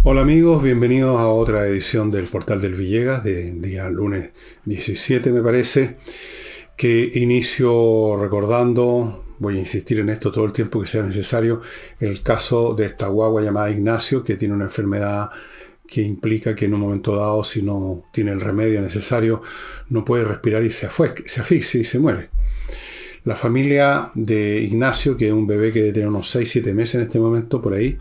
Hola amigos, bienvenidos a otra edición del Portal del Villegas, de día lunes 17 me parece, que inicio recordando, voy a insistir en esto todo el tiempo que sea necesario, el caso de esta guagua llamada Ignacio, que tiene una enfermedad que implica que en un momento dado, si no tiene el remedio necesario, no puede respirar y se asfixia y se muere. La familia de Ignacio, que es un bebé que debe tener unos 6-7 meses en este momento, por ahí,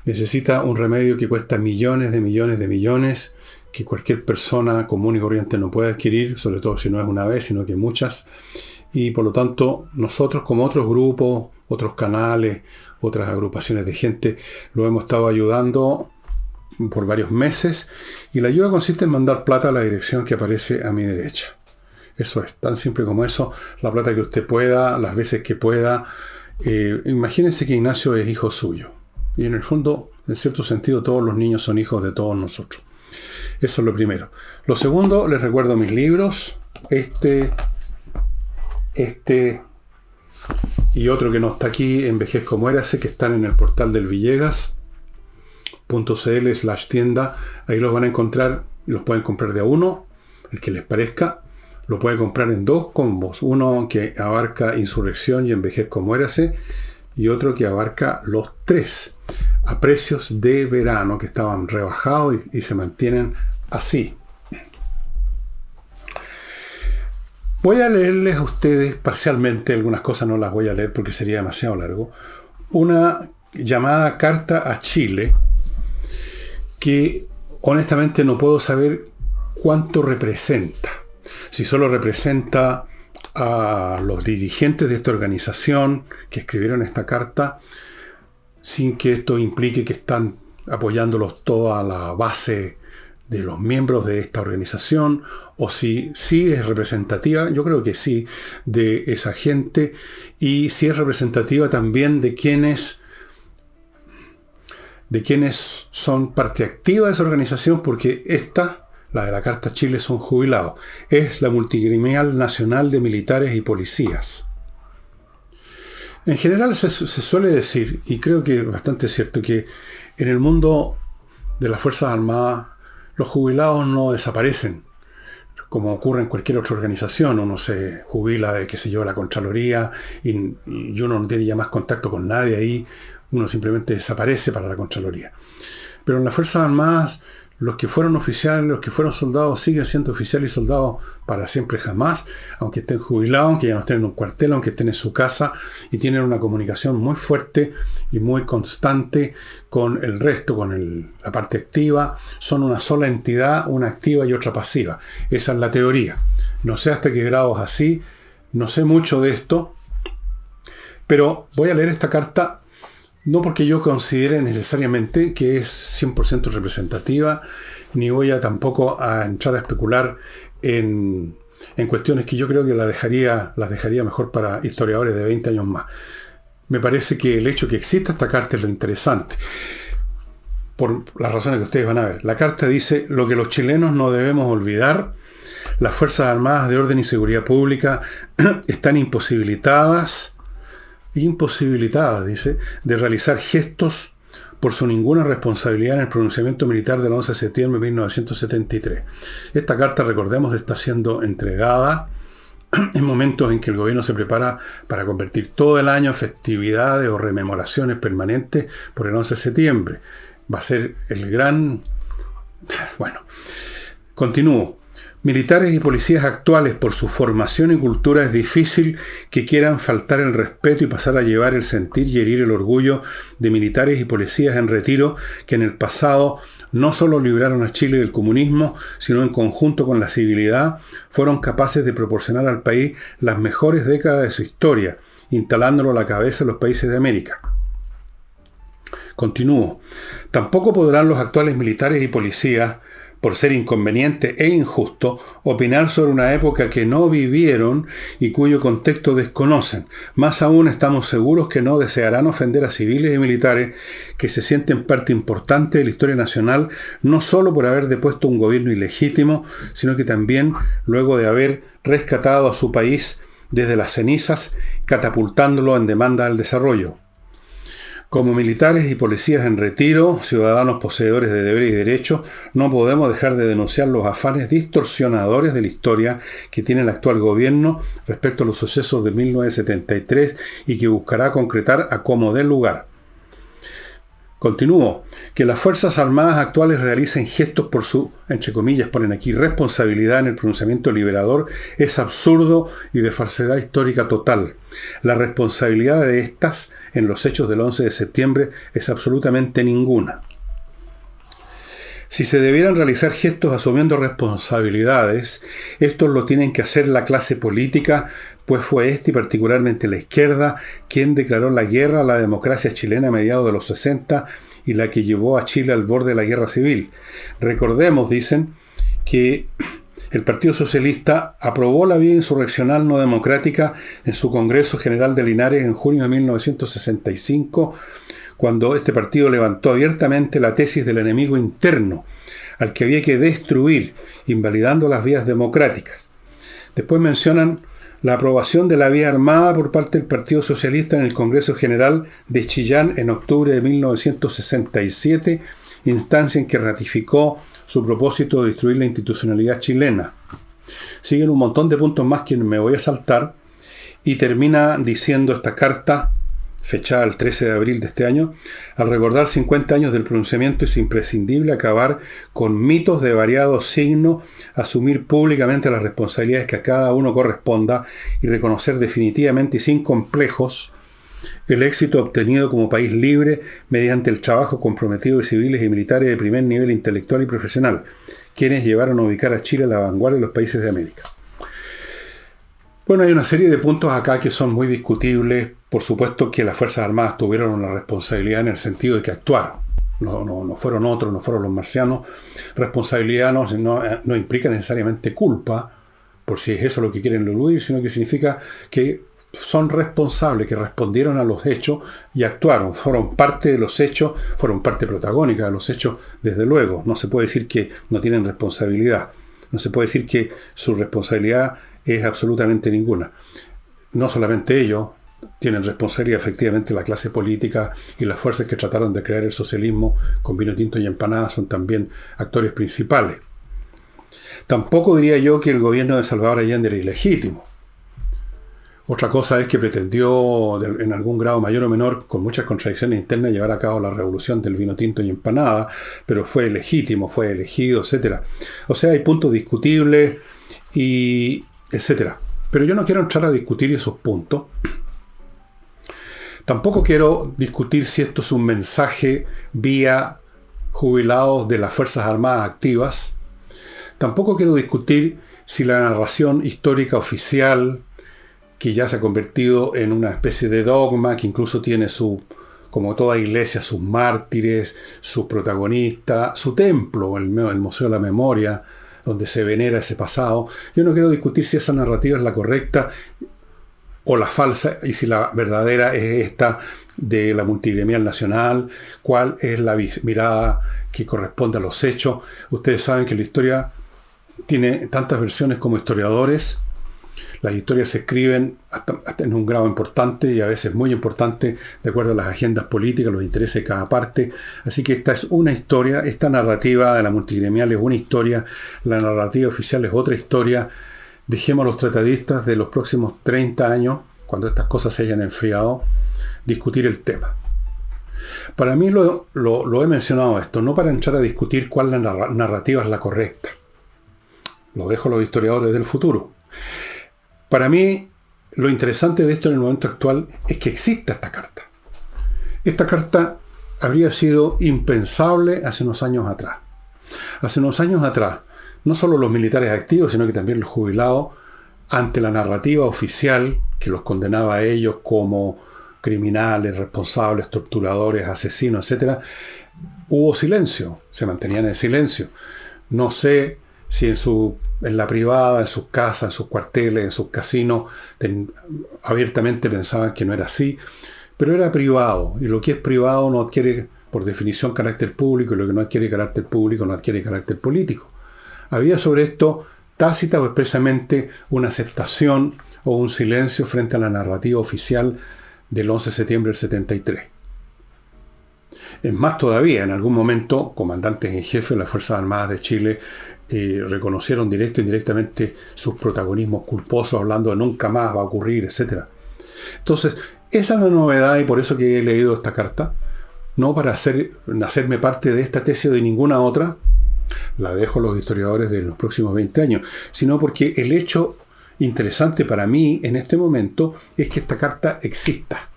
necesita un remedio que cuesta millones de millones de millones, que cualquier persona común y corriente no puede adquirir, sobre todo si no es una vez, sino que muchas. Y por lo tanto, nosotros como otros grupos, otros canales, otras agrupaciones de gente, lo hemos estado ayudando por varios meses. Y la ayuda consiste en mandar plata a la dirección que aparece a mi derecha. Eso es, tan simple como eso. La plata que usted pueda, las veces que pueda. Imagínense que Ignacio es hijo suyo. Y en el fondo, en cierto sentido, todos los niños son hijos de todos nosotros. Eso es lo primero. Lo segundo, les recuerdo mis libros. Este y otro que no está aquí, Envejezco Muérase, que están en el portal del Villegas.cl/tienda. Ahí los van a encontrar y los pueden comprar de a uno, el que les parezca. Lo pueden comprar en dos combos. Uno que abarca Insurrección y Envejezco Muérase, y otro que abarca los tres, a precios de verano, que estaban rebajados y se mantienen así. Voy a leerles a ustedes parcialmente, algunas cosas no las voy a leer porque sería demasiado largo, una llamada Carta a Chile, que honestamente no puedo saber cuánto representa. Si solo representa a los dirigentes de esta organización que escribieron esta carta, sin que esto implique que están apoyándolos toda la base de los miembros de esta organización, o si sí es representativa, yo creo que sí, de esa gente, y si es representativa también de quienes son parte activa de esa organización, porque la de la Carta Chile, son jubilados. Es la Multigremial Nacional de Militares y Policías. En general se suele decir, y creo que es bastante cierto, que en el mundo de las Fuerzas Armadas los jubilados no desaparecen, como ocurre en cualquier otra organización. Uno se jubila de, qué sé yo, la Contraloría, y uno no tiene ya más contacto con nadie ahí, uno simplemente desaparece para la Contraloría. Pero en las Fuerzas Armadas, los que fueron oficiales, los que fueron soldados, siguen siendo oficiales y soldados para siempre jamás, aunque estén jubilados, aunque ya no estén en un cuartel, aunque estén en su casa, y tienen una comunicación muy fuerte y muy constante con el resto, con la parte activa. Son una sola entidad, una activa y otra pasiva. Esa es la teoría. No sé hasta qué grado es así, no sé mucho de esto, pero voy a leer esta carta. No porque yo considere necesariamente que es 100% representativa, ni voy tampoco a entrar a especular en cuestiones que yo creo que las dejaría mejor para historiadores de 20 años más. Me parece que el hecho que exista esta carta es lo interesante, por las razones que ustedes van a ver. La carta dice: lo que los chilenos no debemos olvidar, las Fuerzas Armadas de Orden y Seguridad Pública están imposibilitadas, dice, de realizar gestos por su ninguna responsabilidad en el pronunciamiento militar del 11 de septiembre de 1973. Esta carta, recordemos, está siendo entregada en momentos en que el gobierno se prepara para convertir todo el año en festividades o rememoraciones permanentes por el 11 de septiembre. Va a ser el gran... Bueno, continúo. Militares y policías actuales, por su formación y cultura, es difícil que quieran faltar el respeto y pasar a llevar el sentir y herir el orgullo de militares y policías en retiro que en el pasado no solo libraron a Chile del comunismo, sino en conjunto con la civilidad, fueron capaces de proporcionar al país las mejores décadas de su historia, instalándolo a la cabeza de los países de América. Continúo. Tampoco podrán los actuales militares y policías, por ser inconveniente e injusto, opinar sobre una época que no vivieron y cuyo contexto desconocen. Más aún, estamos seguros que no desearán ofender a civiles y militares que se sienten parte importante de la historia nacional, no solo por haber depuesto un gobierno ilegítimo, sino que también luego de haber rescatado a su país desde las cenizas, catapultándolo en demanda al desarrollo. Como militares y policías en retiro, ciudadanos poseedores de deberes y derechos, no podemos dejar de denunciar los afanes distorsionadores de la historia que tiene el actual gobierno respecto a los sucesos de 1973 y que buscará concretar a como dé lugar. Continúo, que las Fuerzas Armadas actuales realicen gestos por su, entre comillas, ponen aquí, responsabilidad en el pronunciamiento liberador, es absurdo y de falsedad histórica total. La responsabilidad de estas en los hechos del 11 de septiembre es absolutamente ninguna. Si se debieran realizar gestos asumiendo responsabilidades, estos lo tienen que hacer la clase política, pues fue y particularmente la izquierda quien declaró la guerra a la democracia chilena a mediados de los 60 y la que llevó a Chile al borde de la guerra civil. Recordemos, dicen, que el Partido Socialista aprobó la vía insurreccional no democrática en su Congreso General de Linares en junio de 1965, cuando este partido levantó abiertamente la tesis del enemigo interno, al que había que destruir, invalidando las vías democráticas. Después mencionan la aprobación de la vía armada por parte del Partido Socialista en el Congreso General de Chillán en octubre de 1967, instancia en que ratificó su propósito de destruir la institucionalidad chilena. Siguen un montón de puntos más que me voy a saltar y termina diciendo esta carta, fechada el 13 de abril de este año: al recordar 50 años del pronunciamiento es imprescindible acabar con mitos de variado signo, asumir públicamente las responsabilidades que a cada uno corresponda y reconocer definitivamente y sin complejos el éxito obtenido como país libre mediante el trabajo comprometido de civiles y militares de primer nivel intelectual y profesional, quienes llevaron a ubicar a Chile a la vanguardia de los países de América. Bueno, hay una serie de puntos acá que son muy discutibles. Por supuesto que las Fuerzas Armadas tuvieron una responsabilidad en el sentido de que actuaron. No fueron otros, no fueron los marcianos. Responsabilidad no implica necesariamente culpa, por si es eso lo que quieren eludir, sino que significa que son responsables, que respondieron a los hechos y actuaron. Fueron parte de los hechos, fueron parte protagónica de los hechos, desde luego. No se puede decir que no tienen responsabilidad. No se puede decir que su responsabilidad es absolutamente ninguna. No solamente ellos tienen responsabilidad, efectivamente la clase política y las fuerzas que trataron de crear el socialismo con vino tinto y empanadas son también actores principales. Tampoco diría yo que el gobierno de Salvador Allende era ilegítimo. Otra cosa es que pretendió, en algún grado mayor o menor, con muchas contradicciones internas, llevar a cabo la revolución del vino tinto y empanada, pero fue legítimo, fue elegido, etc. O sea, hay puntos discutibles y etcétera. Pero yo no quiero entrar a discutir esos puntos. Tampoco quiero discutir si esto es un mensaje vía jubilados de las Fuerzas Armadas activas. Tampoco quiero discutir si la narración histórica oficial, que ya se ha convertido en una especie de dogma, que incluso tiene como toda iglesia, sus mártires, sus protagonistas, su templo, el Museo de la Memoria, donde se venera ese pasado. Yo no quiero discutir si esa narrativa es la correcta o la falsa, y si la verdadera es esta de la multigremial nacional, cuál es la mirada que corresponde a los hechos. Ustedes saben que la historia tiene tantas versiones como historiadores. Las historias se escriben hasta en un grado importante y a veces muy importante de acuerdo a las agendas políticas, los intereses de cada parte. Así que esta es una historia, esta narrativa de la multigremial es una historia, la narrativa oficial es otra historia. Dejemos a los tratadistas de los próximos 30 años, cuando estas cosas se hayan enfriado, discutir el tema. Para mí lo he mencionado esto, no para entrar a discutir cuál narrativa es la correcta. Lo dejo a los historiadores del futuro. Para mí, lo interesante de esto en el momento actual es que exista esta carta. Esta carta habría sido impensable hace unos años atrás. Hace unos años atrás, no solo los militares activos, sino que también los jubilados, ante la narrativa oficial que los condenaba a ellos como criminales, responsables, torturadores, asesinos, etc., hubo silencio, se mantenían en silencio. No sé si en la privada, en sus casas, en sus cuarteles, en sus casinos, abiertamente pensaban que no era así, pero era privado, y lo que es privado no adquiere, por definición, carácter público, y lo que no adquiere carácter público no adquiere carácter político. Había sobre esto tácita o expresamente una aceptación o un silencio frente a la narrativa oficial del 11 de septiembre del 73. Es más todavía, en algún momento, comandantes en jefe de las Fuerzas Armadas de Chile reconocieron directo e indirectamente sus protagonismos culposos, hablando de nunca más va a ocurrir, etc. Entonces, esa es la novedad y por eso que he leído esta carta, no para hacerme parte de esta tesis o de ninguna otra, la dejo a los historiadores de los próximos 20 años, sino porque el hecho interesante para mí en este momento es que esta carta exista.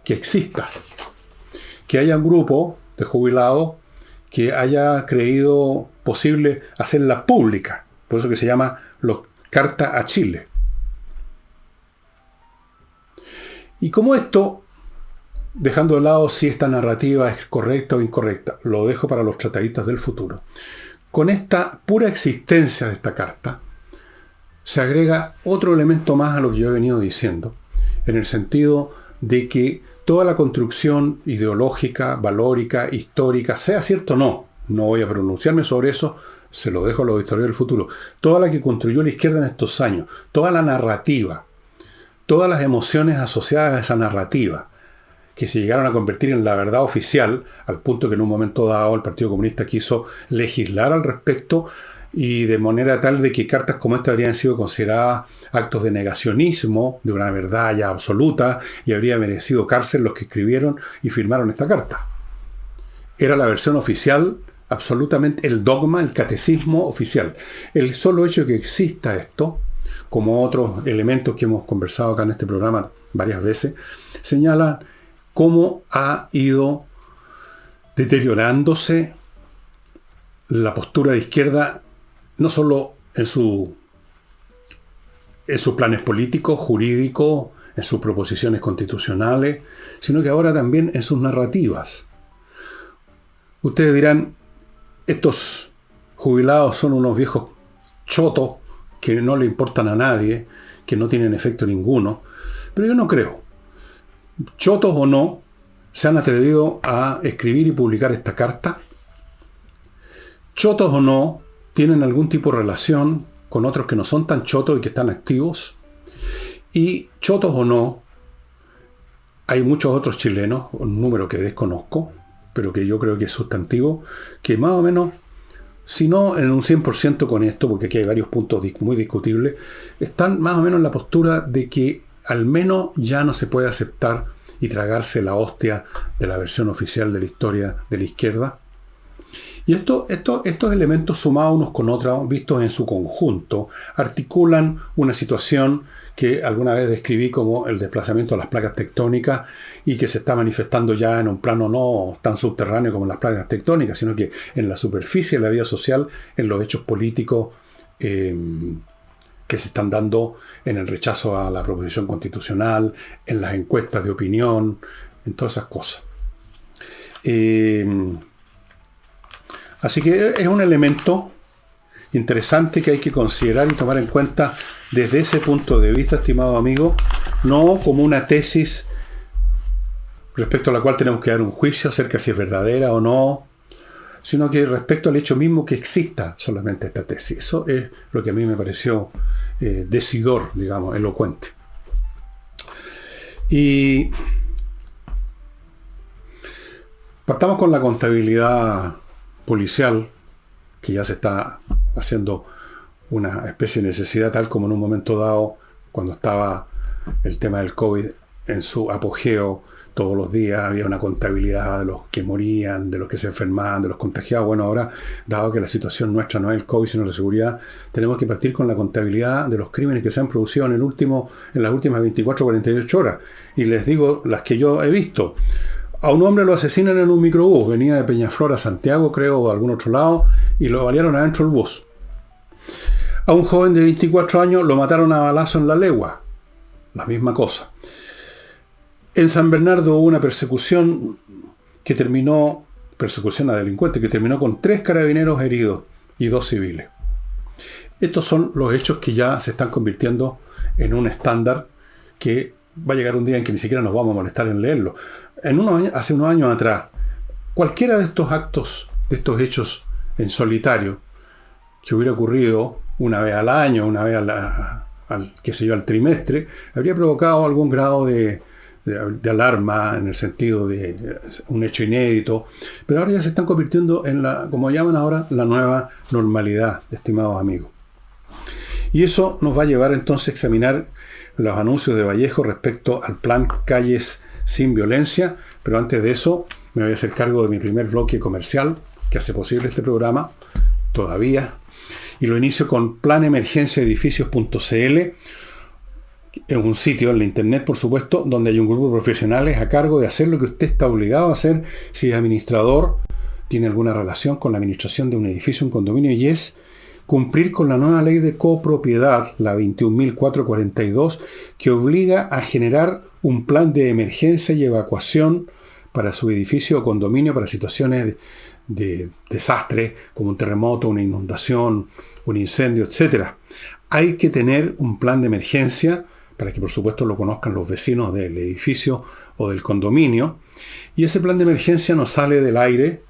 Que haya un grupo de jubilados que haya creído posible hacerla pública. Por eso que se llama Carta a Chile. Y como esto, dejando de lado si esta narrativa es correcta o incorrecta, lo dejo para los tratadistas del futuro. Con esta pura existencia de esta carta, se agrega otro elemento más a lo que yo he venido diciendo, en el sentido de que toda la construcción ideológica, valórica, histórica, sea cierto o no, no voy a pronunciarme sobre eso, se lo dejo a los historiadores del futuro, toda la que construyó la izquierda en estos años, toda la narrativa, todas las emociones asociadas a esa narrativa, que se llegaron a convertir en la verdad oficial, al punto que en un momento dado el Partido Comunista quiso legislar al respecto, y de manera tal de que cartas como esta habrían sido consideradas actos de negacionismo de una verdad ya absoluta y habría merecido cárcel los que escribieron y firmaron esta carta. Era la versión oficial, absolutamente el dogma, el catecismo oficial. El solo hecho de que exista esto, como otros elementos que hemos conversado acá en este programa varias veces, señalan cómo ha ido deteriorándose la postura de izquierda, no solo en sus planes políticos, jurídicos, en sus proposiciones constitucionales, sino que ahora también en sus narrativas. Ustedes dirán, estos jubilados son unos viejos chotos que no le importan a nadie, que no tienen efecto ninguno, pero yo no creo. Chotos o no, se han atrevido a escribir y publicar esta carta. Chotos o no, tienen algún tipo de relación con otros que no son tan chotos y que están activos. Y chotos o no, hay muchos otros chilenos, un número que desconozco, pero que yo creo que es sustantivo, que más o menos, si no en un 100% con esto, porque aquí hay varios puntos muy discutibles, están más o menos en la postura de que al menos ya no se puede aceptar y tragarse la hostia de la versión oficial de la historia de la izquierda. Y estos elementos sumados unos con otros, vistos en su conjunto, articulan una situación que alguna vez describí como el desplazamiento de las placas tectónicas y que se está manifestando ya en un plano no tan subterráneo como las placas tectónicas, sino que en la superficie de la vida social, en los hechos políticos que se están dando, en el rechazo a la proposición constitucional, en las encuestas de opinión, en todas esas cosas. Así que es un elemento interesante que hay que considerar y tomar en cuenta desde ese punto de vista, estimado amigo, no como una tesis respecto a la cual tenemos que dar un juicio acerca de si es verdadera o no, sino que respecto al hecho mismo que exista solamente esta tesis. Eso es lo que a mí me pareció decidor, digamos, elocuente. Y partamos con la contabilidad policial, que ya se está haciendo una especie de necesidad, tal como en un momento dado, cuando estaba el tema del COVID en su apogeo, todos los días había una contabilidad de los que morían, de los que se enfermaban, de los contagiados. Bueno, ahora, dado que la situación nuestra no es el COVID, sino la seguridad, tenemos que partir con la contabilidad de los crímenes que se han producido en las últimas 24 o 48 horas. Y les digo las que yo he visto. A un hombre lo asesinan en un microbús, venía de Peñaflor a Santiago, creo, o de algún otro lado, y lo balearon adentro del bus. A un joven de 24 años lo mataron a balazo en La Legua, la misma cosa. En San Bernardo hubo una persecución a delincuentes, que terminó con 3 carabineros heridos y 2 civiles. Estos son los hechos que ya se están convirtiendo en un estándar que va a llegar un día en que ni siquiera nos vamos a molestar en leerlo. Hace unos años atrás, cualquiera de estos actos, de estos hechos en solitario, que hubiera ocurrido una vez al año, una vez al trimestre, habría provocado algún grado de de alarma, en el sentido de un hecho inédito, pero ahora ya se están convirtiendo en como llaman ahora, la nueva normalidad, estimados amigos. Y eso nos va a llevar entonces a examinar los anuncios de Vallejo respecto al plan Calles sin Violencia, pero antes de eso me voy a hacer cargo de mi primer bloque comercial que hace posible este programa, todavía, y lo inicio con planemergenciaedificios.cl. Es un sitio en la internet, por supuesto, donde hay un grupo de profesionales a cargo de hacer lo que usted está obligado a hacer si es administrador, tiene alguna relación con la administración de un edificio, un condominio, y es cumplir con la nueva ley de copropiedad, la 21.442, que obliga a generar un plan de emergencia y evacuación para su edificio o condominio para situaciones de desastre, como un terremoto, una inundación, un incendio, etc. Hay que tener un plan de emergencia para que por supuesto lo conozcan los vecinos del edificio o del condominio. Y ese plan de emergencia no sale del aire,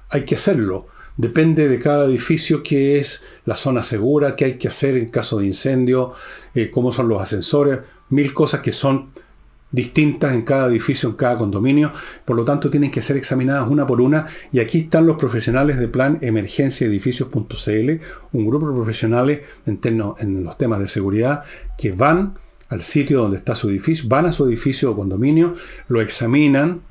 hay que hacerlo. Depende de cada edificio qué es la zona segura, qué hay que hacer en caso de incendio, cómo son los ascensores, 1000 cosas que son distintas en cada edificio, en cada condominio, por lo tanto tienen que ser examinadas una por una, y aquí están los profesionales de planemergenciaedificios.cl, un grupo de profesionales en los temas de seguridad que van al sitio donde está su edificio, van a su edificio o condominio, lo examinan,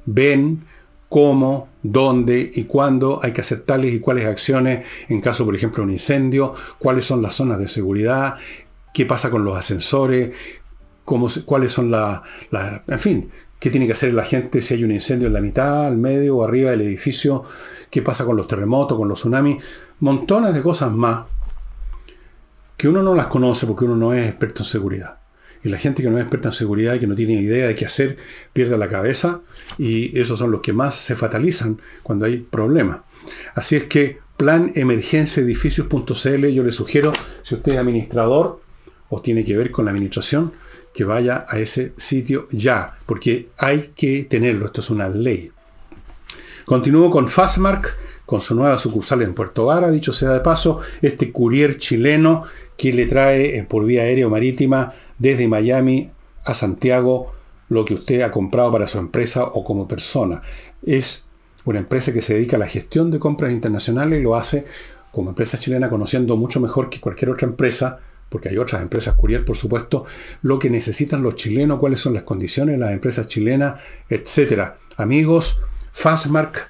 ven cómo, dónde y cuándo hay que hacer tales y cuáles acciones en caso, por ejemplo, de un incendio, cuáles son las zonas de seguridad, qué pasa con los ascensores, cuáles son en fin, qué tiene que hacer la gente si hay un incendio en la mitad, al medio o arriba del edificio, qué pasa con los terremotos, con los tsunamis, montones de cosas más que uno no las conoce porque uno no es experto en seguridad. Y la gente que no es experta en seguridad y que no tiene idea de qué hacer, pierde la cabeza, y esos son los que más se fatalizan cuando hay problemas. Así es que planemergenciaedificios.cl, yo le sugiero, si usted es administrador o tiene que ver con la administración, que vaya a ese sitio ya, porque hay que tenerlo, esto es una ley. Continúo con Fastmark, con su nueva sucursal en Puerto Vara, dicho sea de paso, este courier chileno que le trae por vía aérea o marítima desde Miami a Santiago lo que usted ha comprado para su empresa o como persona. Es una empresa que se dedica a la gestión de compras internacionales y lo hace como empresa chilena, conociendo mucho mejor que cualquier otra empresa, porque hay otras empresas courier, por supuesto, lo que necesitan los chilenos, cuáles son las condiciones de las empresas chilenas, etc. Amigos, fastmark.cl.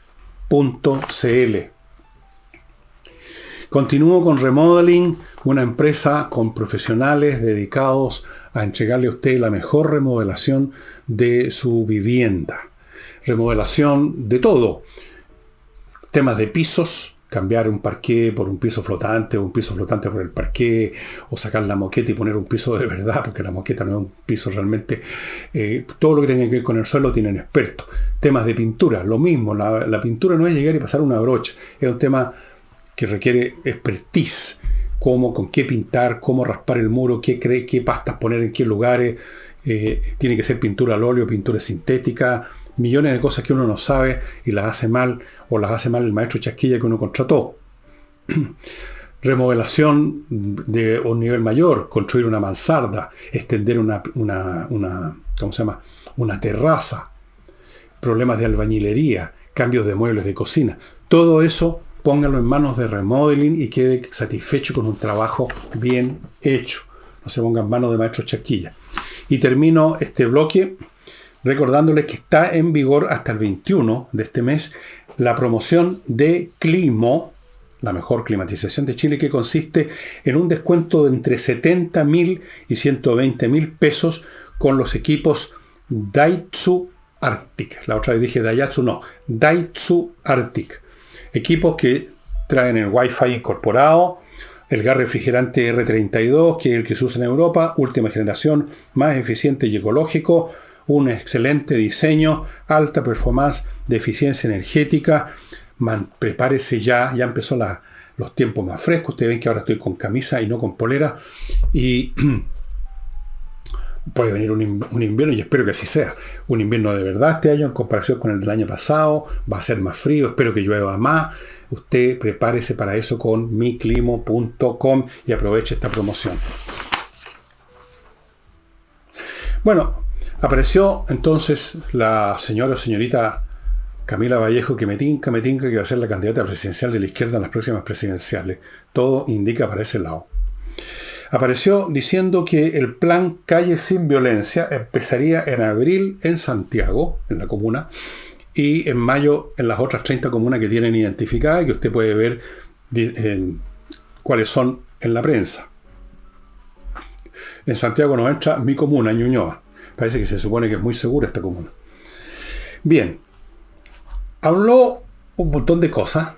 Continúo con Remodeling, una empresa con profesionales dedicados a entregarle a usted la mejor remodelación de su vivienda. Remodelación de todo. Temas de pisos, cambiar un parqué por un piso flotante, o un piso flotante por el parqué, o sacar la moqueta y poner un piso de verdad, porque la moqueta no es un piso realmente. Todo lo que tenga que ver con el suelo tienen expertos. Temas de pintura, lo mismo. La pintura no es llegar y pasar una brocha, es un tema que requiere expertise, con qué pintar, cómo raspar el muro, qué pastas poner en qué lugares, tiene que ser pintura al óleo, pintura sintética, millones de cosas que uno no sabe y las hace mal, o las hace mal el maestro chasquilla que uno contrató. Remodelación de un nivel mayor, construir una mansarda, extender una terraza, problemas de albañilería, cambios de muebles de cocina, todo eso póngalo en manos de Remodeling y quede satisfecho con un trabajo bien hecho. No se ponga en manos de maestro chasquilla. Y termino este bloque recordándoles que está en vigor hasta el 21 de este mes la promoción de Climo, la mejor climatización de Chile, que consiste en un descuento de entre 70.000 y 120.000 pesos con los equipos Daitsu Arctic. La otra vez dije Daihatsu, no, Daitsu Arctic. Equipos que traen el Wi-Fi incorporado, el gas refrigerante R32, que es el que se usa en Europa, última generación, más eficiente y ecológico, un excelente diseño, alta performance de eficiencia energética. Prepárese ya empezó los tiempos más frescos. Ustedes ven que ahora estoy con camisa y no con polera, y puede venir un invierno, y espero que así sea, un invierno de verdad este año en comparación con el del año pasado. Va a ser más frío, espero que llueva más. Usted prepárese para eso con miclimo.com y aproveche esta promoción. Bueno, apareció entonces la señora o señorita Camila Vallejo, que me tinca que va a ser la candidata presidencial de la izquierda en las próximas presidenciales. Todo indica para ese lado. Apareció diciendo que el plan Calle Sin Violencia empezaría en abril en Santiago, en la comuna, y en mayo en las otras 30 comunas que tienen identificadas y que usted puede ver cuáles son en la prensa. En Santiago no entra mi comuna, Ñuñoa. Parece que se supone que es muy segura esta comuna. Bien, habló un montón de cosas.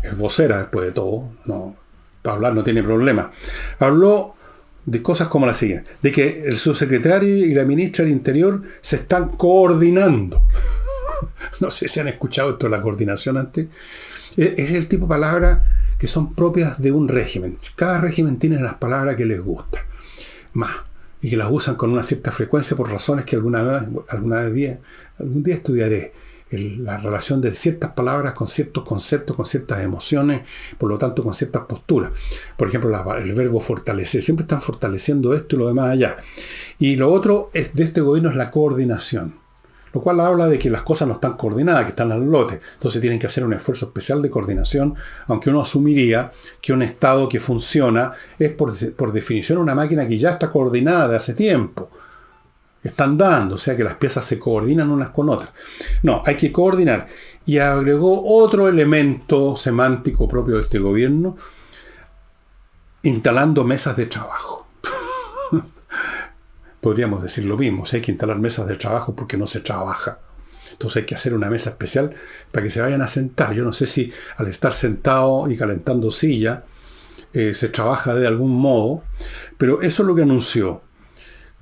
Es vocera después de todo. No, para hablar no tiene problema. Habló de cosas como la siguiente. De que el subsecretario y la ministra del Interior se están coordinando. No sé si han escuchado esto de la coordinación antes. Es el tipo de palabras que son propias de un régimen. Cada régimen tiene las palabras que les gusta. Más. Y que las usan con una cierta frecuencia por razones que algún día estudiaré. La relación de ciertas palabras con ciertos conceptos, con ciertas emociones, por lo tanto con ciertas posturas. Por ejemplo, el verbo fortalecer. Siempre están fortaleciendo esto y lo demás allá. Y lo otro de este gobierno es la coordinación. Lo cual habla de que las cosas no están coordinadas, que están al lote. Entonces tienen que hacer un esfuerzo especial de coordinación, aunque uno asumiría que un Estado que funciona es por definición una máquina que ya está coordinada de hace tiempo. Están dando, o sea que las piezas se coordinan unas con otras. No, hay que coordinar. Y agregó otro elemento semántico propio de este gobierno, instalando mesas de trabajo. Podríamos decir lo mismo, si hay que instalar mesas de trabajo porque no se trabaja. Entonces hay que hacer una mesa especial para que se vayan a sentar. Yo no sé si al estar sentado y calentando silla se trabaja de algún modo, pero eso es lo que anunció.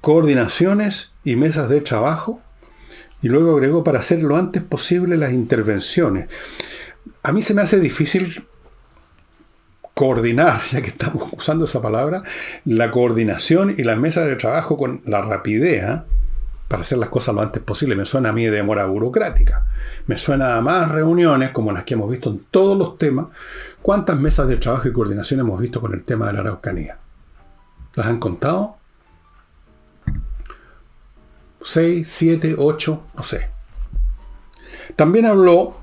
Coordinaciones y mesas de trabajo, y luego agregó para hacer lo antes posible las intervenciones. A mí se me hace difícil coordinar, ya que estamos usando esa palabra, la coordinación y las mesas de trabajo con la rapidez, para hacer las cosas lo antes posible. Me suena a mí de demora burocrática. Me suena a más reuniones como las que hemos visto en todos los temas. ¿Cuántas mesas de trabajo y coordinación hemos visto con el tema de la Araucanía? ¿Las han contado? 6, 7, 8, no sé. También habló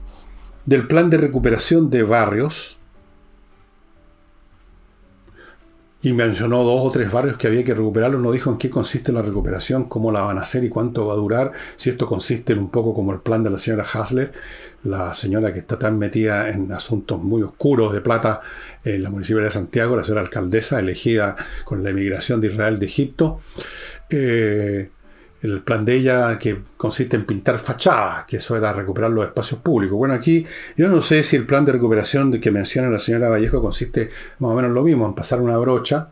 del plan de recuperación de barrios y mencionó 2 o 3 barrios que había que recuperarlos. No dijo en qué consiste la recuperación, cómo la van a hacer y cuánto va a durar. Si esto consiste en un poco como el plan de la señora Hasler, la señora que está tan metida en asuntos muy oscuros de plata en la Municipalidad de Santiago, la señora alcaldesa elegida con la emigración de Israel de Egipto. El plan de ella que consiste en pintar fachadas, que eso era recuperar los espacios públicos. Bueno, aquí yo no sé si el plan de recuperación que menciona la señora Vallejo consiste más o menos lo mismo, en pasar una brocha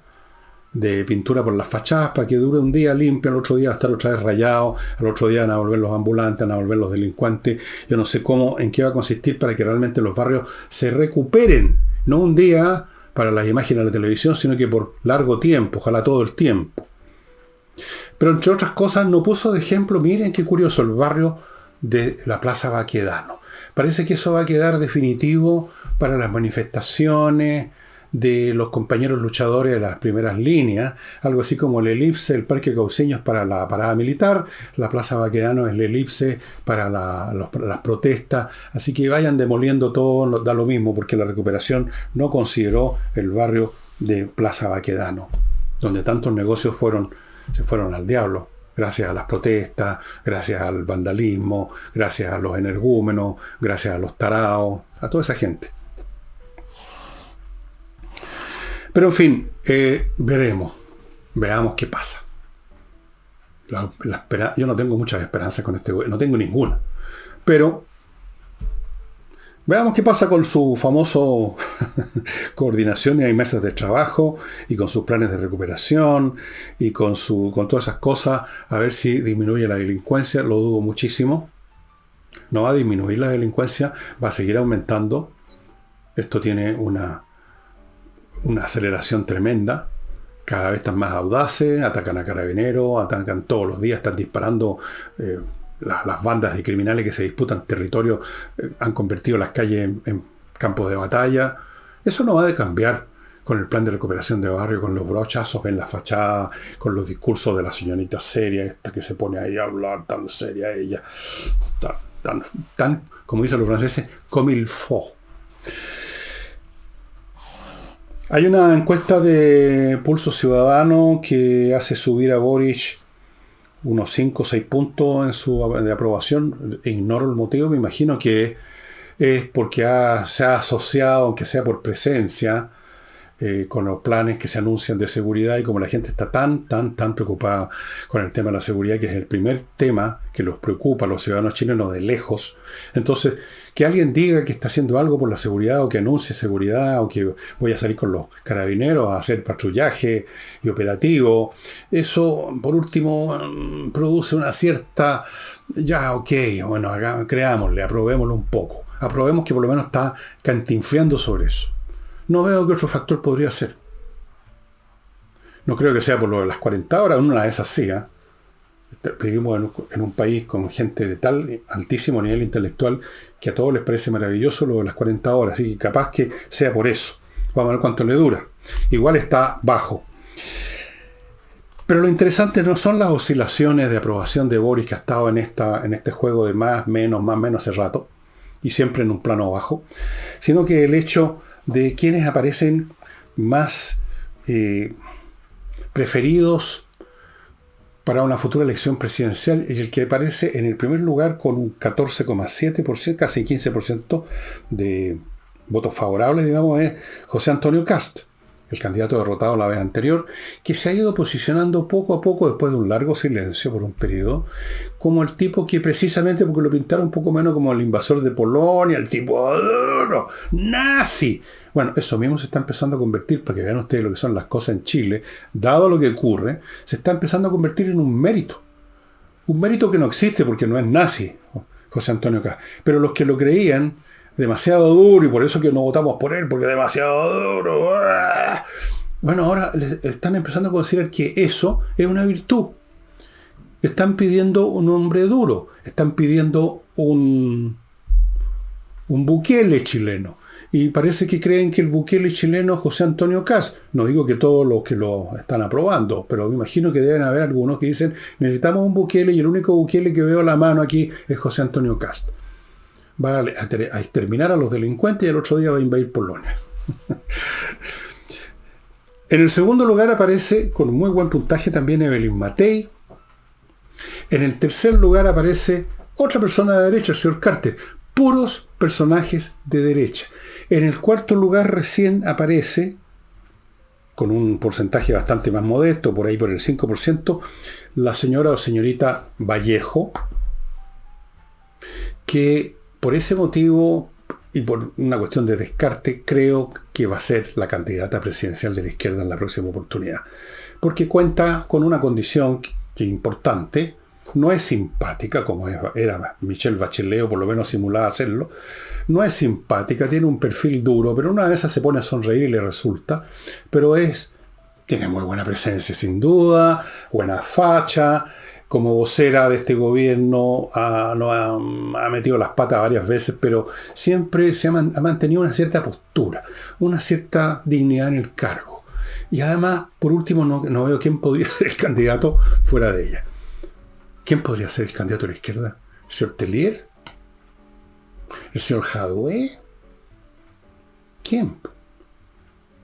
de pintura por las fachadas para que dure un día limpio, al otro día va a estar otra vez rayado, al otro día van a volver los ambulantes, van a volver los delincuentes. Yo no sé en qué va a consistir para que realmente los barrios se recuperen, no un día para las imágenes de la televisión, sino que por largo tiempo, ojalá todo el tiempo. Pero entre otras cosas no puso de ejemplo, miren qué curioso, el barrio de la Plaza Baquedano. Parece que eso va a quedar definitivo para las manifestaciones de los compañeros luchadores de las primeras líneas, algo así como el elipse, el Parque Cauceños para la parada militar, la Plaza Baquedano es el elipse para las protestas, así que vayan demoliendo todo, da lo mismo, porque la recuperación no consideró el barrio de Plaza Baquedano, donde tantos negocios se fueron al diablo, gracias a las protestas, gracias al vandalismo, gracias a los energúmenos, gracias a los taraos, a toda esa gente. Pero en fin, veamos qué pasa. Yo no tengo muchas esperanzas con este gobierno, no tengo ninguna. Pero veamos qué pasa con su famoso coordinación y mesas de trabajo y con sus planes de recuperación y con todas esas cosas, a ver si disminuye la delincuencia. Lo dudo muchísimo. No va a disminuir la delincuencia, va a seguir aumentando. Esto tiene una aceleración tremenda. Cada vez están más audaces, atacan a carabineros, atacan todos los días, están disparando. Las bandas de criminales que se disputan territorio han convertido las calles en campos de batalla. Eso no va a cambiar con el plan de recuperación de barrio, con los brochazos en la fachada, con los discursos de la señorita seria, esta que se pone ahí a hablar tan seria ella, tan como dicen los franceses, comme il faut. Hay una encuesta de Pulso Ciudadano que hace subir a Boric unos 5 o 6 puntos de aprobación. Ignoro el motivo, me imagino que es porque se ha asociado, aunque sea por presencia, con los planes que se anuncian de seguridad, y como la gente está tan preocupada con el tema de la seguridad, que es el primer tema que los preocupa a los ciudadanos chilenos de lejos, entonces que alguien diga que está haciendo algo por la seguridad, o que anuncie seguridad, o que voy a salir con los carabineros a hacer patrullaje y operativo, eso por último produce una cierta, ya ok, bueno, creámosle, aprobémoslo un poco, aprobemos que por lo menos está cantinfleando sobre eso. No veo qué otro factor podría ser. No creo que sea por lo de las 40 horas, una de esas sí. Vivimos en un país con gente de tal altísimo nivel intelectual que a todos les parece maravilloso lo de las 40 horas, así que capaz que sea por eso. Vamos a ver cuánto le dura. Igual está bajo. Pero lo interesante no son las oscilaciones de aprobación de Boris, que ha estado en este juego de más, menos hace rato, y siempre en un plano bajo, sino que el hecho de quienes aparecen más preferidos para una futura elección presidencial, y el que aparece en el primer lugar con un 14,7%, casi 15% de votos favorables, digamos, es José Antonio Kast, el candidato derrotado la vez anterior, que se ha ido posicionando poco a poco, después de un largo silencio por un periodo, como el tipo que, precisamente porque lo pintaron un poco menos como el invasor de Polonia, el tipo duro, nazi. Bueno, eso mismo se está empezando a convertir, para que vean ustedes lo que son las cosas en Chile, dado lo que ocurre, se está empezando a convertir en un mérito. Un mérito que no existe porque no es nazi, José Antonio Kast. Pero los que lo creían demasiado duro, y por eso que no votamos por él, porque es demasiado duro. Bueno, ahora están empezando a considerar que eso es una virtud. Están pidiendo un hombre duro, están pidiendo un Bukele chileno. Y parece que creen que el Bukele chileno es José Antonio Kast. No digo que todos los que lo están aprobando, pero me imagino que deben haber algunos que dicen, necesitamos un Bukele, y el único Bukele que veo a la mano aquí es José Antonio Kast. Va a exterminar a los delincuentes y el otro día va a invadir Polonia. En el segundo lugar aparece, con muy buen puntaje, también Evelyn Matei. En el tercer lugar aparece otra persona de derecha, el señor Carter. Puros personajes de derecha. En el cuarto lugar recién aparece, con un porcentaje bastante más modesto, por ahí por el 5%, la señora o señorita Vallejo, que por ese motivo y por una cuestión de descarte, creo que va a ser la candidata presidencial de la izquierda en la próxima oportunidad. Porque cuenta con una condición que es importante, no es simpática como era Michelle Bachelet, o por lo menos simulaba hacerlo, no es simpática, tiene un perfil duro, pero una de esas se pone a sonreír y le resulta, pero tiene muy buena presencia sin duda, buena facha. Como vocera de este gobierno ha metido las patas varias veces, pero siempre ha mantenido una cierta postura, una cierta dignidad en el cargo. Y además, por último, no veo quién podría ser el candidato fuera de ella. ¿Quién podría ser el candidato de la izquierda? ¿El señor Tellier? ¿El señor Jadwe? ¿Quién?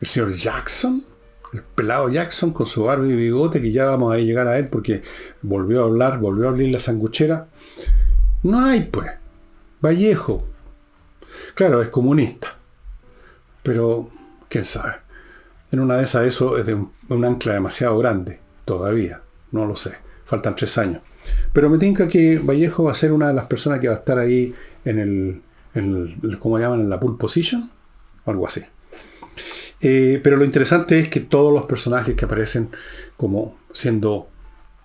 ¿El señor Jackson? El pelado Jackson con su barba y bigote, que ya vamos a llegar a él porque volvió a abrir la sanguchera. No hay, pues. Vallejo. Claro, es comunista. Pero, quién sabe. En una de esas eso es de un ancla demasiado grande. Todavía. No lo sé. Faltan 3 años. Pero me tinca que Vallejo va a ser una de las personas que va a estar ahí en ¿cómo llaman? En la pole position. O algo así. Pero lo interesante es que todos los personajes que aparecen como siendo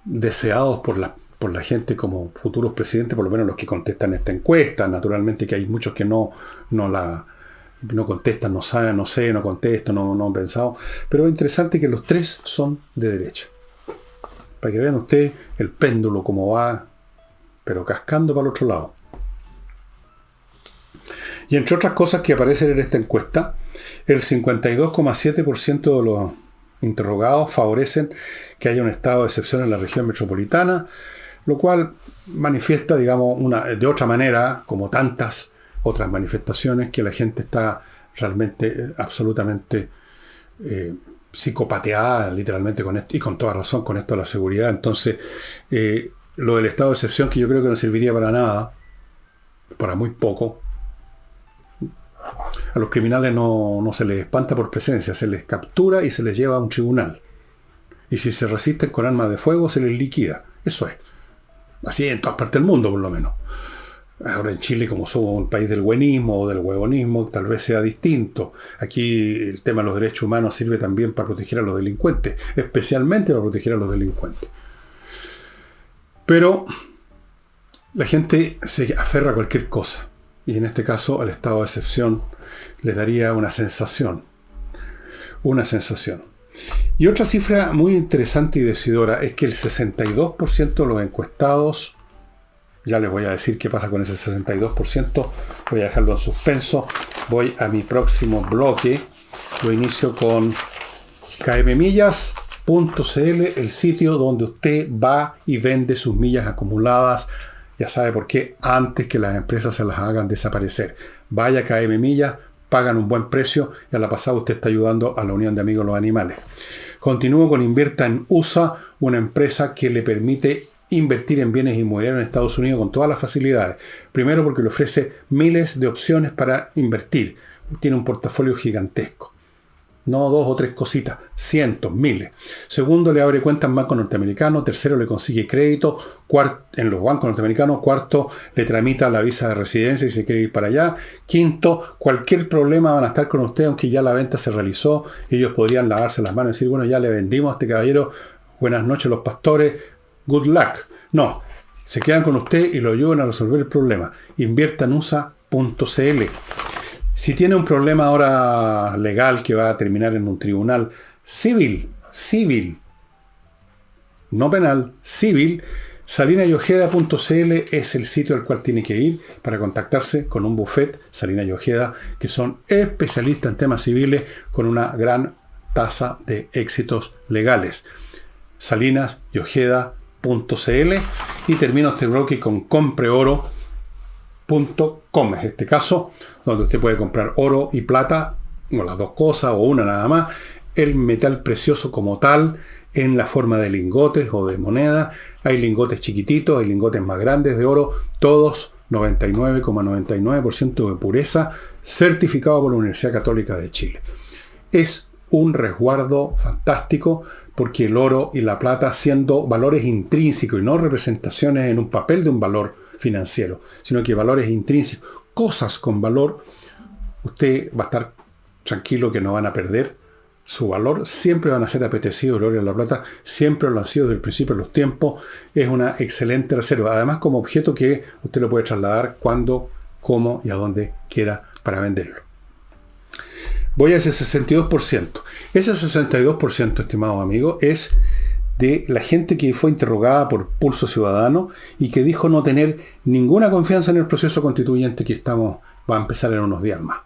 deseados por la gente como futuros presidentes, por lo menos los que contestan esta encuesta, naturalmente que hay muchos que no contestan, no saben, no sé, no contesto, no han pensado, pero es interesante que los 3 son de derecha. Para que vean ustedes el péndulo como va, pero cascando para el otro lado. Y entre otras cosas que aparecen en esta encuesta, el 52,7% de los interrogados favorecen que haya un estado de excepción en la región metropolitana, lo cual manifiesta, digamos, de otra manera, como tantas otras manifestaciones, que la gente está realmente absolutamente psicopateada, literalmente, con esto, y con toda razón, con esto de la seguridad. Entonces, lo del estado de excepción, que yo creo que no serviría para nada, para muy poco. A los criminales no se les espanta por presencia, se les captura y se les lleva a un tribunal. Y si se resisten con armas de fuego, se les liquida. Eso es. Así en todas partes del mundo, por lo menos. Ahora en Chile, como somos un país del buenismo o del huevonismo, tal vez sea distinto. Aquí el tema de los derechos humanos sirve también para proteger a los delincuentes, especialmente para proteger a los delincuentes. Pero la gente se aferra a cualquier cosa. Y en este caso, al estado de excepción le daría una sensación. Una sensación. Y otra cifra muy interesante y decidora es que el 62% de los encuestados, ya les voy a decir qué pasa con ese 62%, voy a dejarlo en suspenso, voy a mi próximo bloque, lo inicio con kmmillas.cl, el sitio donde usted va y vende sus millas acumuladas, ya sabe por qué, antes que las empresas se las hagan desaparecer. Vaya a KM Millas, pagan un buen precio y a la pasada usted está ayudando a la Unión de Amigos de los Animales. Continúo con Invierta en USA, una empresa que le permite invertir en bienes inmobiliarios en Estados Unidos con todas las facilidades. Primero porque le ofrece miles de opciones para invertir. Tiene un portafolio gigantesco. No 2 o 3 cositas, cientos, miles. Segundo, le abre cuentas en bancos norteamericanos. Tercero, le consigue crédito en los bancos norteamericanos. Cuarto, le tramita la visa de residencia y se quiere ir para allá. Quinto, cualquier problema van a estar con usted, aunque ya la venta se realizó. Ellos podrían lavarse las manos y decir, bueno, ya le vendimos a este caballero. Buenas noches, los pastores. Good luck. No, se quedan con usted y lo ayudan a resolver el problema. Inviertanusa.cl. Si tiene un problema ahora legal que va a terminar en un tribunal civil, no penal, civil, salinayojeda.cl es el sitio al cual tiene que ir para contactarse con un bufete, Salina y Ojeda, que son especialistas en temas civiles con una gran tasa de éxitos legales. salinasyojeda.cl. Y termino este bloque con compreoro.com, es este caso, donde usted puede comprar oro y plata, o las dos cosas, o una nada más, el metal precioso como tal, en la forma de lingotes o de moneda. Hay lingotes chiquititos, hay lingotes más grandes de oro, todos 99,99% de pureza, certificado por la Universidad Católica de Chile. Es un resguardo fantástico, porque el oro y la plata, siendo valores intrínsecos y no representaciones en un papel de un valor financiero, sino que valores intrínsecos, cosas con valor, usted va a estar tranquilo que no van a perder su valor, siempre van a ser apetecidos. El oro y la plata siempre lo han sido desde el principio de los tiempos. Es una excelente reserva, además como objeto que usted lo puede trasladar cuando, cómo y a dónde quiera para venderlo. Voy a ese 62%. Ese 62%, estimados amigos, es de la gente que fue interrogada por Pulso Ciudadano y que dijo no tener ninguna confianza en el proceso constituyente que va a empezar en unos días más.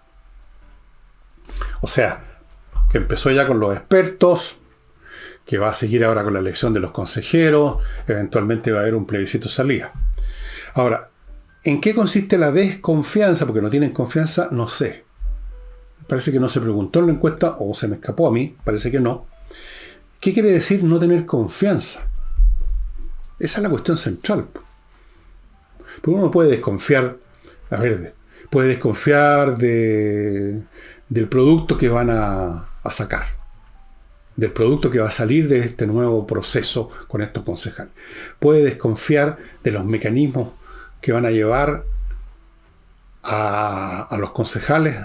O sea, que empezó ya con los expertos, que va a seguir ahora con la elección de los consejeros, eventualmente va a haber un plebiscito salida. Ahora, ¿en qué consiste la desconfianza? Porque no tienen confianza, no sé. Parece que no se preguntó en la encuesta, o se me escapó a mí, parece que no. ¿Qué quiere decir no tener confianza? Esa es la cuestión central. Porque uno puede desconfiar, puede desconfiar del producto que van a sacar, del producto que va a salir de este nuevo proceso con estos concejales. Puede desconfiar de los mecanismos que van a llevar a los concejales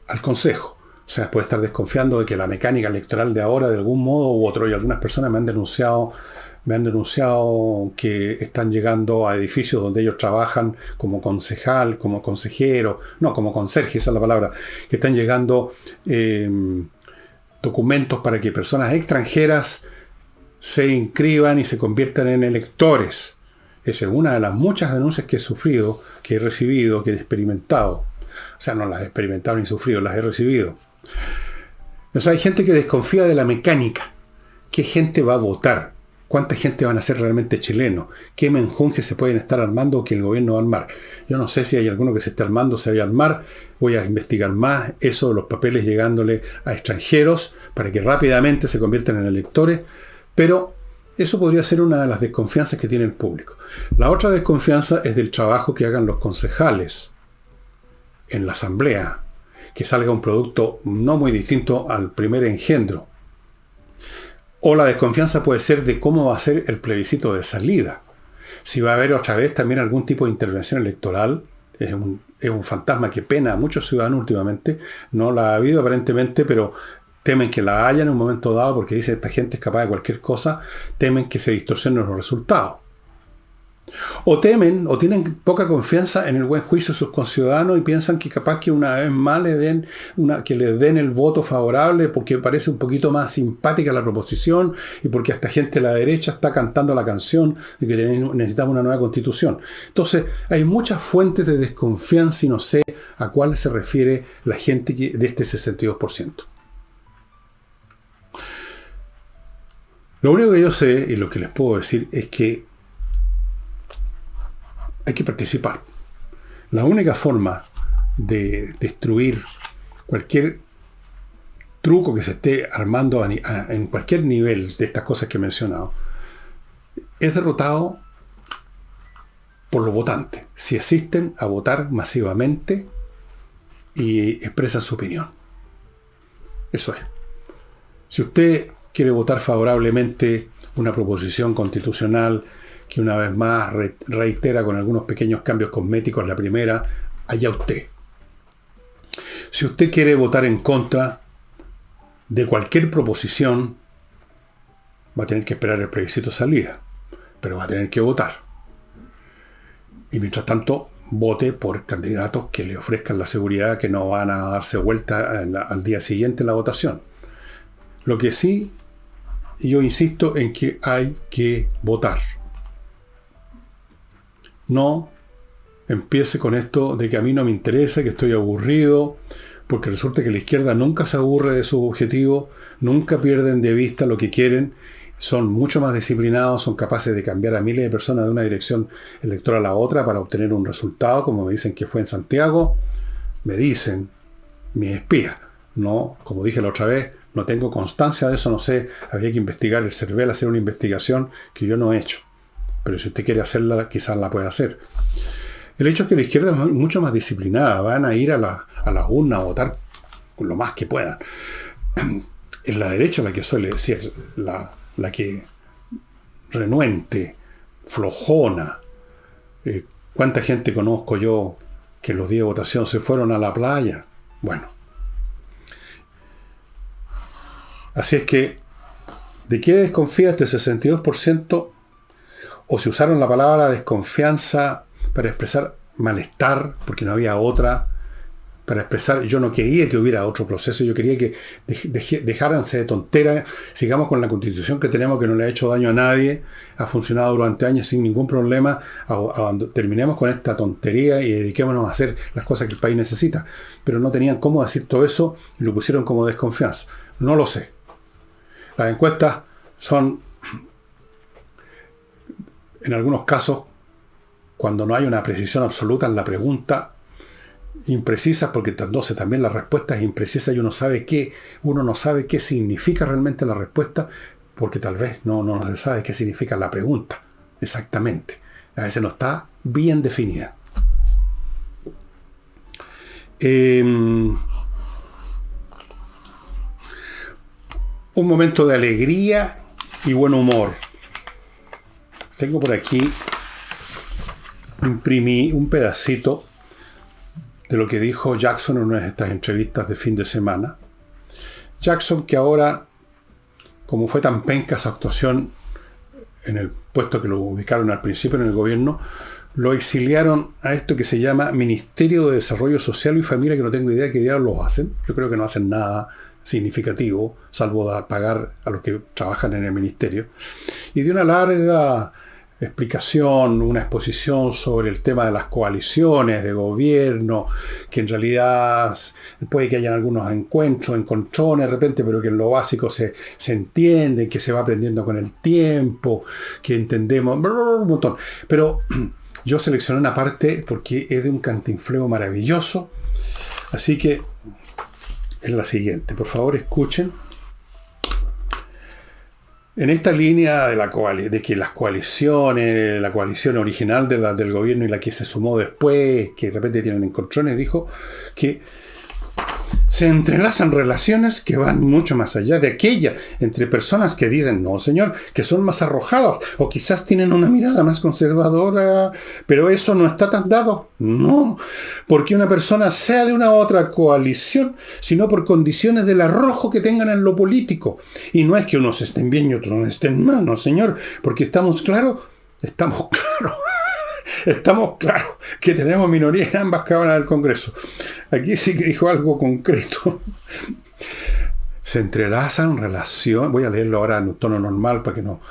al consejo. O sea, puede estar desconfiando de que la mecánica electoral de ahora, de algún modo u otro, y algunas personas me han denunciado que están llegando a edificios donde ellos trabajan como concejal, como consejero, no, como conserje, esa es la palabra, que están llegando documentos para que personas extranjeras se inscriban y se conviertan en electores. Esa es una de las muchas denuncias que he sufrido, que he recibido, que he experimentado. O sea, no las he experimentado ni sufrido, las he recibido. O sea, hay gente que desconfía de la mecánica. ¿Qué gente va a votar? ¿Cuánta gente van a ser realmente chilenos? ¿Qué menjunjes se pueden estar armando o que el gobierno va a armar? Yo no sé si hay alguno que se esté armando, se vaya a armar. Voy a investigar más eso de los papeles llegándole a extranjeros para que rápidamente se conviertan en electores. Pero eso podría ser una de las desconfianzas que tiene el público. La otra desconfianza es del trabajo que hagan los concejales en la asamblea. Que salga un producto no muy distinto al primer engendro. O la desconfianza puede ser de cómo va a ser el plebiscito de salida. Si va a haber otra vez también algún tipo de intervención electoral. Es un fantasma que pena a muchos ciudadanos últimamente. No la ha habido aparentemente, pero temen que la haya en un momento dado porque dicen esta gente es capaz de cualquier cosa. Temen que se distorsionen los resultados. O temen o tienen poca confianza en el buen juicio de sus conciudadanos y piensan que capaz que una vez más que les den el voto favorable porque parece un poquito más simpática la proposición y porque hasta gente de la derecha está cantando la canción de que necesitamos una nueva constitución. Entonces hay muchas fuentes de desconfianza y no sé a cuál se refiere la gente de este 62%. Lo único que yo sé y lo que les puedo decir es que hay que participar. La única forma de destruir cualquier truco que se esté armando en cualquier nivel de estas cosas que he mencionado es derrotado por los votantes, si asisten a votar masivamente y expresan su opinión. Eso es. Si usted quiere votar favorablemente una proposición constitucional que una vez más reitera con algunos pequeños cambios cosméticos la primera, allá usted. Si usted quiere votar en contra de cualquier proposición, va a tener que esperar el plebiscito de salida, pero va a tener que votar. Y mientras tanto, vote por candidatos que le ofrezcan la seguridad que no van a darse vuelta al día siguiente en la votación. Lo que sí, yo insisto en que hay que votar. No empiece con esto de que a mí no me interesa, que estoy aburrido, porque resulta que la izquierda nunca se aburre de sus objetivos, nunca pierden de vista lo que quieren, son mucho más disciplinados, son capaces de cambiar a miles de personas de una dirección electoral a otra para obtener un resultado, como me dicen que fue en Santiago, me dicen mis espías. No, como dije la otra vez, no tengo constancia de eso, no sé, habría que investigar el CERVEL, hacer una investigación que yo no he hecho. Pero si usted quiere hacerla, quizás la pueda hacer. El hecho es que la izquierda es mucho más disciplinada. Van a ir a la urna a votar lo más que puedan. Es la derecha la que suele decir, la que renuente, flojona. ¿Cuánta gente conozco yo que los días de votación se fueron a la playa? Bueno. Así es que, ¿de qué desconfía este 62%? O se usaron la palabra desconfianza para expresar malestar, porque no había otra, para expresar, yo no quería que hubiera otro proceso, yo quería que dejáranse de tonteras, sigamos con la constitución que tenemos, que no le ha hecho daño a nadie, ha funcionado durante años sin ningún problema, terminemos con esta tontería y dediquémonos a hacer las cosas que el país necesita. Pero no tenían cómo decir todo eso y lo pusieron como desconfianza. No lo sé. Las encuestas son, en algunos casos, cuando no hay una precisión absoluta en la pregunta, imprecisas, porque entonces también la respuesta es imprecisa y uno no sabe qué significa realmente la respuesta, porque tal vez no se sabe qué significa la pregunta exactamente. A veces no está bien definida. Un momento de alegría y buen humor. Tengo por aquí, imprimí un pedacito de lo que dijo Jackson en una de estas entrevistas de fin de semana. Jackson, que ahora, como fue tan penca su actuación en el puesto que lo ubicaron al principio en el gobierno, lo exiliaron a esto que se llama Ministerio de Desarrollo Social y Familia, que no tengo idea de qué diablos hacen. Yo creo que no hacen nada significativo, salvo pagar a los que trabajan en el ministerio. Y de una larga explicación, una exposición sobre el tema de las coaliciones de gobierno, que en realidad puede que hayan algunos encontrones de repente, pero que en lo básico se entiende, que se va aprendiendo con el tiempo, que entendemos, un montón. Pero yo seleccioné una parte porque es de un cantinfleo maravilloso, así que es la siguiente. Por favor, escuchen. En esta línea de que las coaliciones, la coalición original del gobierno y la que se sumó después, que de repente tienen encontrones, dijo que se entrelazan relaciones que van mucho más allá de aquella entre personas que dicen, no señor, que son más arrojadas o quizás tienen una mirada más conservadora, pero eso no está tan dado. No, porque una persona sea de una u otra coalición, sino por condiciones del arrojo que tengan en lo político. Y no es que unos estén bien y otros no estén mal, no señor, porque estamos claros que tenemos minoría en ambas cámaras del Congreso. Aquí sí que dijo algo concreto. Se entrelazan relaciones. Voy a leerlo ahora en un tono normal para que no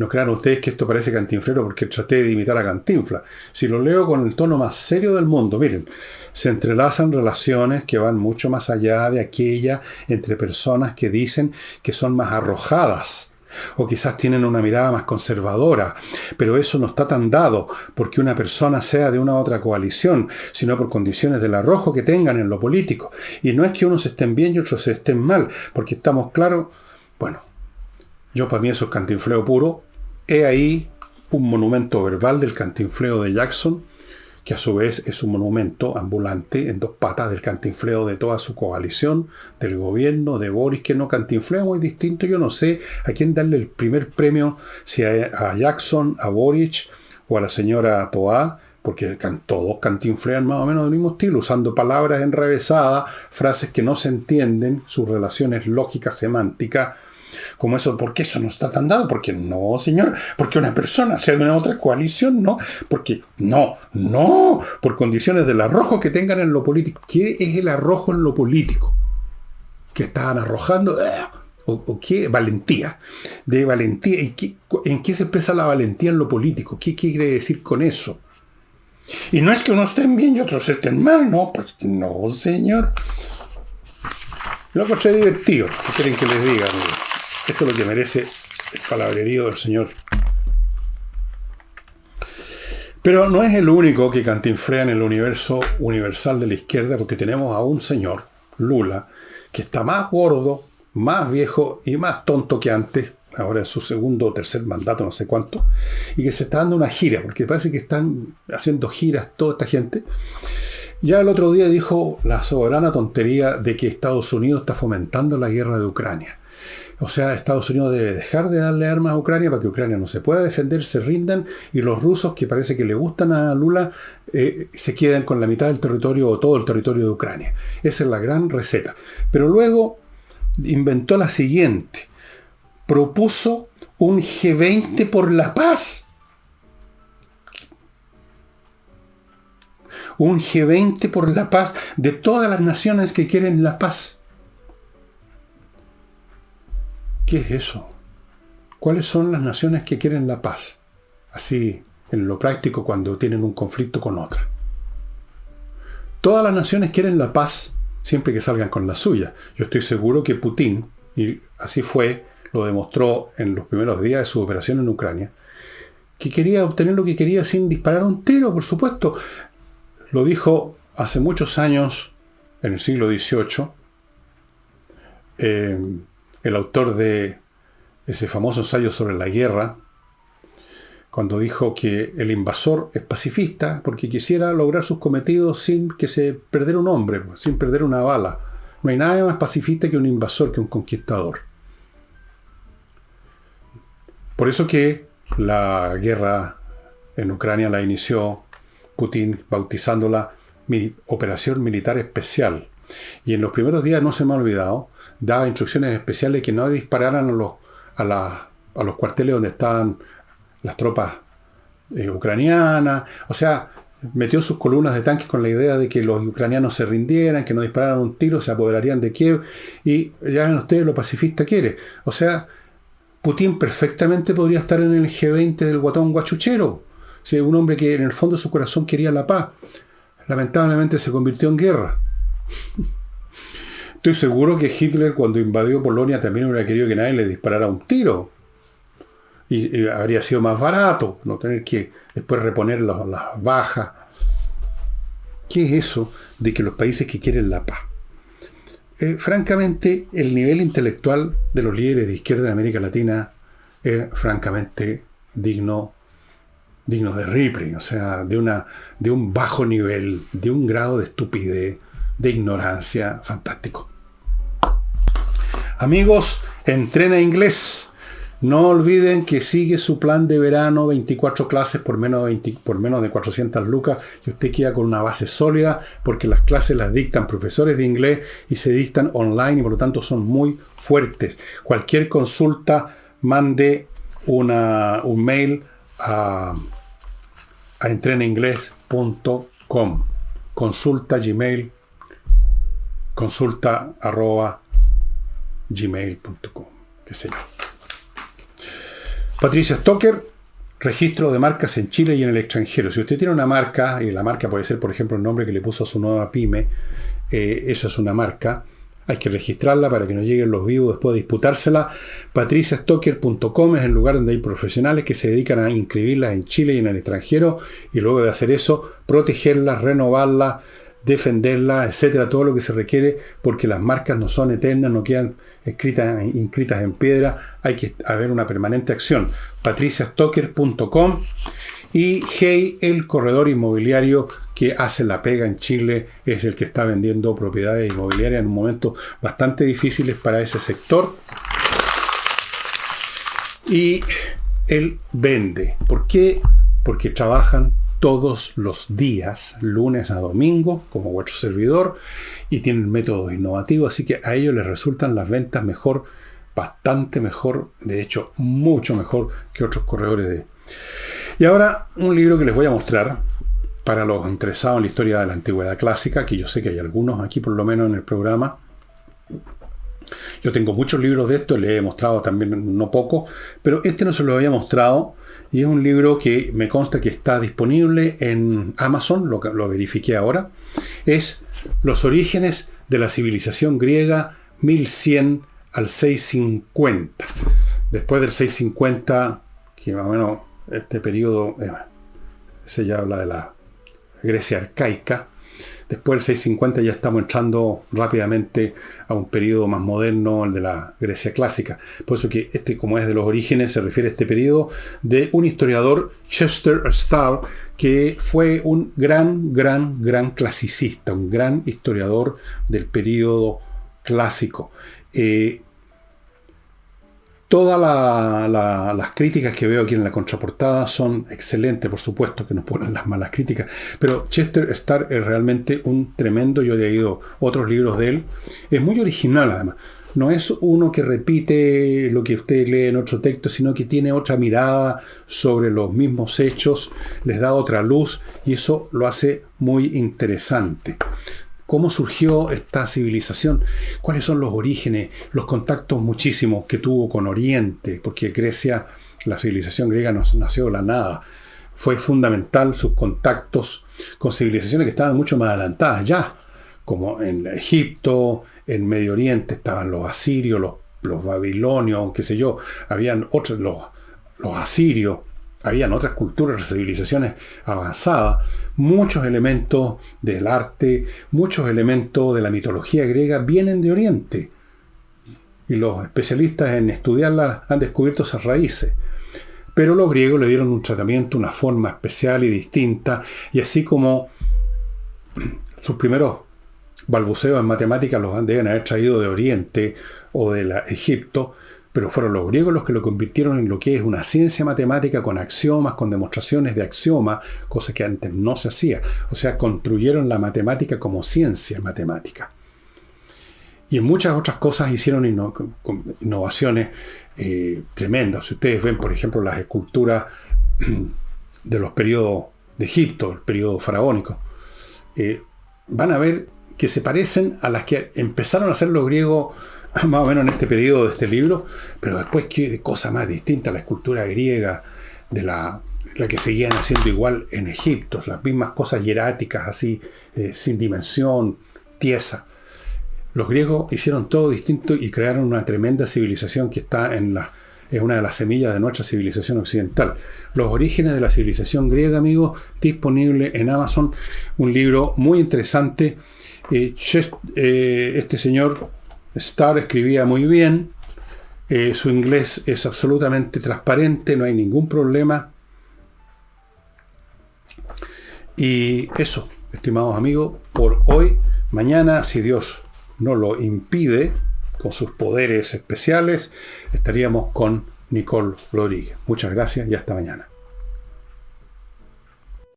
crean ustedes que esto parece cantinflero porque traté de imitar a Cantinflas. Si lo leo con el tono más serio del mundo, miren, se entrelazan relaciones que van mucho más allá de aquella entre personas que dicen que son más arrojadas o quizás tienen una mirada más conservadora, pero eso no está tan dado porque una persona sea de una u otra coalición, sino por condiciones del arrojo que tengan en lo político. Y no es que unos estén bien y otros estén mal, porque estamos claros. Bueno, yo para mí eso es cantinfleo puro. He ahí un monumento verbal del cantinfleo de Jackson, que a su vez es un monumento ambulante en dos patas del cantinfleo de toda su coalición, del gobierno, de Boris, que no cantinflea muy distinto. Yo no sé a quién darle el primer premio, si a Jackson, a Boris o a la señora Toá, porque todos cantinflean más o menos del mismo estilo, usando palabras enrevesadas, frases que no se entienden, sus relaciones lógicas, semánticas, como eso. ¿Por qué eso no está tan dado? Porque no, señor, porque una persona sea de una otra coalición, no, porque no, por condiciones del arrojo que tengan en lo político. ¿Qué es el arrojo en lo político? ¿Que estaban arrojando? ¿O qué? Valentía. De valentía. ¿En qué se expresa la valentía en lo político? ¿Qué quiere decir con eso? Y no es que unos estén bien y otros estén mal, no, pues no, señor. Lo encontré divertido. ¿Qué quieren que les diga? Esto es lo que merece el palabrerío del señor. Pero no es el único que cantinflea en el universo universal de la izquierda, porque tenemos a un señor, Lula, que está más gordo, más viejo y más tonto que antes, ahora en su segundo o tercer mandato, no sé cuánto, y que se está dando una gira, porque parece que están haciendo giras toda esta gente. Ya el otro día dijo la soberana tontería de que Estados Unidos está fomentando la guerra de Ucrania. O sea, Estados Unidos debe dejar de darle armas a Ucrania para que Ucrania no se pueda defender, se rindan, y los rusos, que parece que le gustan a Lula, se quedan con la mitad del territorio o todo el territorio de Ucrania. Esa es la gran receta. Pero luego inventó la siguiente. Propuso un G20 por la paz. Un G20 por la paz de todas las naciones que quieren la paz. ¿Qué es eso? ¿Cuáles son las naciones que quieren la paz? Así, en lo práctico, cuando tienen un conflicto con otra. Todas las naciones quieren la paz, siempre que salgan con la suya. Yo estoy seguro que Putin, y así fue, lo demostró en los primeros días de su operación en Ucrania, que quería obtener lo que quería sin disparar un tiro, por supuesto. Lo dijo hace muchos años, en el siglo XVIII, el autor de ese famoso ensayo sobre la guerra, cuando dijo que el invasor es pacifista porque quisiera lograr sus cometidos sin que se perdiera un hombre, sin perder una bala. No hay nada más pacifista que un invasor, que un conquistador. Por eso que la guerra en Ucrania la inició Putin bautizándola Operación Militar Especial. Y en los primeros días, no se me ha olvidado, daba instrucciones especiales que no dispararan a los cuarteles donde estaban las tropas ucranianas. O sea, metió sus columnas de tanques con la idea de que los ucranianos se rindieran, que no dispararan un tiro, se apoderarían de Kiev. Y ya ven ustedes lo pacifista quiere. O sea, Putin perfectamente podría estar en el G20 del guatón guachuchero. Sí, un hombre que en el fondo de su corazón quería la paz. Lamentablemente se convirtió en guerra. Estoy seguro que Hitler, cuando invadió Polonia, también hubiera querido que nadie le disparara un tiro. Y habría sido más barato no tener que después reponer las bajas. ¿Qué es eso de que los países que quieren la paz? Francamente, el nivel intelectual de los líderes de izquierda de América Latina es francamente digno de Ripley, o sea, de un bajo nivel, de un grado de estupidez, de ignorancia fantástico. Amigos, entrena inglés. No olviden que sigue su plan de verano, 24 clases por menos de 400 lucas, y usted queda con una base sólida, porque las clases las dictan profesores de inglés y se dictan online y por lo tanto son muy fuertes. Cualquier consulta, mande un mail a entrenainglés.com. consulta@gmail.com, qué sé yo. Patricia Stocker, registro de marcas en Chile y en el extranjero. Si usted tiene una marca, y la marca puede ser, por ejemplo, el nombre que le puso a su nueva pyme, esa es una marca, hay que registrarla para que no lleguen los vivos después de disputársela. patriciastocker.com es el lugar donde hay profesionales que se dedican a inscribirlas en Chile y en el extranjero, y luego de hacer eso, protegerlas, renovarlas, defenderla, etcétera, todo lo que se requiere, porque las marcas no son eternas, no quedan inscritas en piedra, hay que haber una permanente acción. patriciastocker.com. Y Hey, el corredor inmobiliario que hace la pega en Chile, es el que está vendiendo propiedades inmobiliarias en un momento bastante difíciles para ese sector. Y él vende. ¿Por qué? Porque trabajan todos los días, lunes a domingo, como vuestro servidor, y tienen métodos innovativos, así que a ellos les resultan las ventas mejor, bastante mejor, de hecho, mucho mejor que otros corredores. Y ahora, un libro que les voy a mostrar para los interesados en la historia de la antigüedad clásica, que yo sé que hay algunos aquí, por lo menos en el programa. Yo tengo muchos libros de esto, les he mostrado también no poco, pero este no se lo había mostrado, y es un libro que me consta que está disponible en Amazon, lo verifiqué ahora. Es Los orígenes de la civilización griega 1100 al 650. Después del 650, que más o menos este periodo se ya habla de la Grecia arcaica. Después del 650 ya estamos entrando rápidamente a un periodo más moderno, el de la Grecia clásica. Por eso que como es de los orígenes, se refiere a este periodo de un historiador, Chester Starr, que fue un gran clasicista, un gran historiador del periodo clásico. Todas las críticas que veo aquí en la contraportada son excelentes, por supuesto que nos ponen las malas críticas, pero Chester Starr es realmente un tremendo. Yo he leído otros libros de él, es muy original además, no es uno que repite lo que usted lee en otro texto, sino que tiene otra mirada sobre los mismos hechos, les da otra luz, y eso lo hace muy interesante. ¿Cómo surgió esta civilización? ¿Cuáles son los orígenes? Los contactos muchísimos que tuvo con Oriente, porque Grecia, la civilización griega no nació de la nada. Fue fundamental sus contactos con civilizaciones que estaban mucho más adelantadas ya, como en Egipto, en Medio Oriente estaban los asirios, los babilonios, qué sé yo, habían otros, los asirios. Habían otras culturas, civilizaciones avanzadas, muchos elementos del arte, muchos elementos de la mitología griega vienen de Oriente. Y los especialistas en estudiarlas han descubierto esas raíces. Pero los griegos le dieron un tratamiento, una forma especial y distinta, y así como sus primeros balbuceos en matemáticas los deben haber traído de Oriente o de Egipto, pero fueron los griegos los que lo convirtieron en lo que es una ciencia matemática con axiomas, con demostraciones de axiomas, cosa que antes no se hacía. O sea, construyeron la matemática como ciencia matemática. Y en muchas otras cosas hicieron innovaciones tremendas. Si ustedes ven, por ejemplo, las esculturas de los periodos de Egipto, el periodo faraónico, van a ver que se parecen a las que empezaron a hacer los griegos más o menos en este periodo de este libro, pero después qué cosa más distinta, la escultura griega, de la que seguían haciendo igual en Egipto, las mismas cosas hieráticas, así, sin dimensión, tiesa. Los griegos hicieron todo distinto y crearon una tremenda civilización que está es una de las semillas de nuestra civilización occidental. Los orígenes de la civilización griega, amigos, disponible en Amazon, un libro muy interesante. Este señor Starr escribía muy bien, su inglés es absolutamente transparente, no hay ningún problema. Y eso, estimados amigos, por hoy. Mañana, si Dios no lo impide, con sus poderes especiales, estaríamos con Nicole Rodríguez. Muchas gracias y hasta mañana.